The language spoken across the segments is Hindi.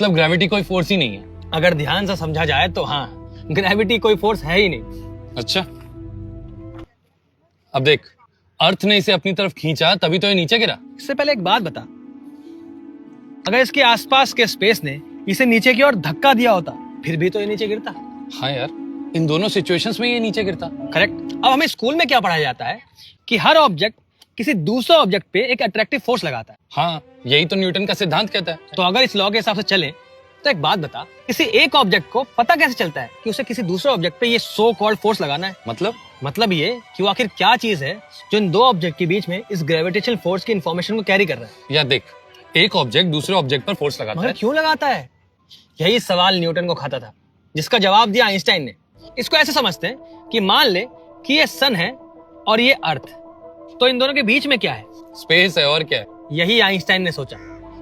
मतलब ग्रेविटी कोई फोर्स ही नहीं है? अगर ध्यान से समझा जाए तो हाँ, ग्रेविटी कोई फोर्स है ही नहीं। अच्छा, अब देख, अर्थ ने इसे अपनी तरफ खींचा तभी तो ये नीचे गिरा। इससे पहले एक बात बता, अगर इसके आसपास के स्पेस ने इसे नीचे की ओर धक्का दिया होता फिर भी तो ये नीचे गिरता। हाँ यार, इन दोनों सिचुएशंस में ये नीचे गिरता। करेक्ट। अब हमें स्कूल में क्या पढ़ाया जाता है कि हर ऑब्जेक्ट किसी दूसरे ऑब्जेक्ट पे एक अट्रैक्टिव फोर्स लगाता है। हाँ, यही तो न्यूटन का सिद्धांत कहता है। तो अगर इस लॉ के हिसाब से चले तो एक बात बता, किसी एक ऑब्जेक्ट को पता कैसे चलता है कि उसे किसी दूसरे ऑब्जेक्ट पे ये सो कॉल्ड फोर्स लगाना है? मतलब ये कि वो आखिर क्या चीज है जो इन दो ऑब्जेक्ट के बीच में इस ग्रेविटेशनल फोर्स की इन्फॉर्मेशन को कैरी कर रहा है। यार देख, एक ऑब्जेक्ट दूसरे ऑब्जेक्ट पर फोर्स लगाता है। क्यों लगाता है? यही सवाल न्यूटन को खाता था, जिसका जवाब दिया आइंस्टाइन ने। इसको ऐसे समझते हैं कि मान ले कि ये सन है और ये अर्थ, तो इन दोनों के बीच में क्या है? स्पेस है, और क्या है? यही आइंस्टाइन ने सोचा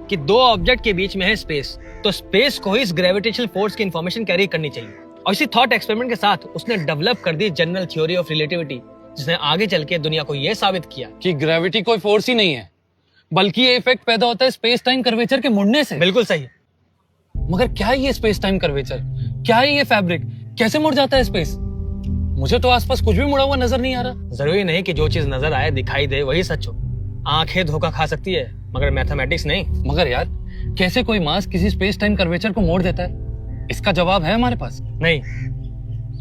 कि दो ऑब्जेक्ट के बीच में है स्पेस, तो स्पेस को ही इस ग्रेविटेशनल फोर्स की इन्फॉर्मेशन कैरी करनी चाहिए। और इसी थॉट एक्सपेरिमेंट के साथ उसने डेवलप कर दी जनरल थ्योरी ऑफ रिलेटिविटी, जिसने आगे चल के दुनिया को यह साबित किया कि ग्रेविटी कोई फोर्स ही नहीं है, बल्कि ये इफेक्ट पैदा होता है स्पेस टाइम कर्वेचर के मुड़ने से। बिल्कुल सही। मगर क्या है ये स्पेस टाइम कर्वेचर? क्या है ये फैब्रिक? कैसे मुड़ जाता है स्पेस? मुझे तो आसपास कुछ भी मुड़ा हुआ नजर नहीं आ रहा। जरूरी नहीं कि जो चीज नजर आए दिखाई दे वही सच हो। आंखें धोखा खा सकती है मगर मैथमेटिक्स नहीं। मगर यार, कैसे कोई मास किसी स्पेस टाइम कर्वेचर को मोड़ देता है? इसका जवाब है हमारे पास? नहीं,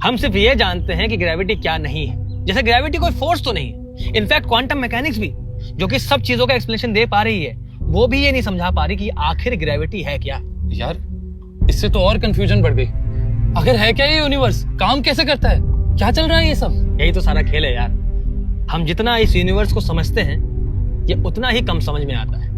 हम सिर्फ ये जानते हैं कि ग्रेविटी क्या नहीं है। जैसे ग्रेविटी कोई फोर्स तो नहीं है। इनफैक्ट क्वांटम मैकेनिक्स भी, जो कि सब चीजों का एक्सप्लेनेशन दे पा रही है, वो भी ये नहीं समझा पा रही कि आखिर ग्रेविटी है क्या। यार, इससे तो और कंफ्यूजन बढ़ गई। आखिर है क्या ये यूनिवर्स? काम कैसे करता है? क्या चल रहा है ये सब? यही तो सारा खेल है यार। हम जितना इस यूनिवर्स को समझते हैं ये उतना ही कम समझ में आता है।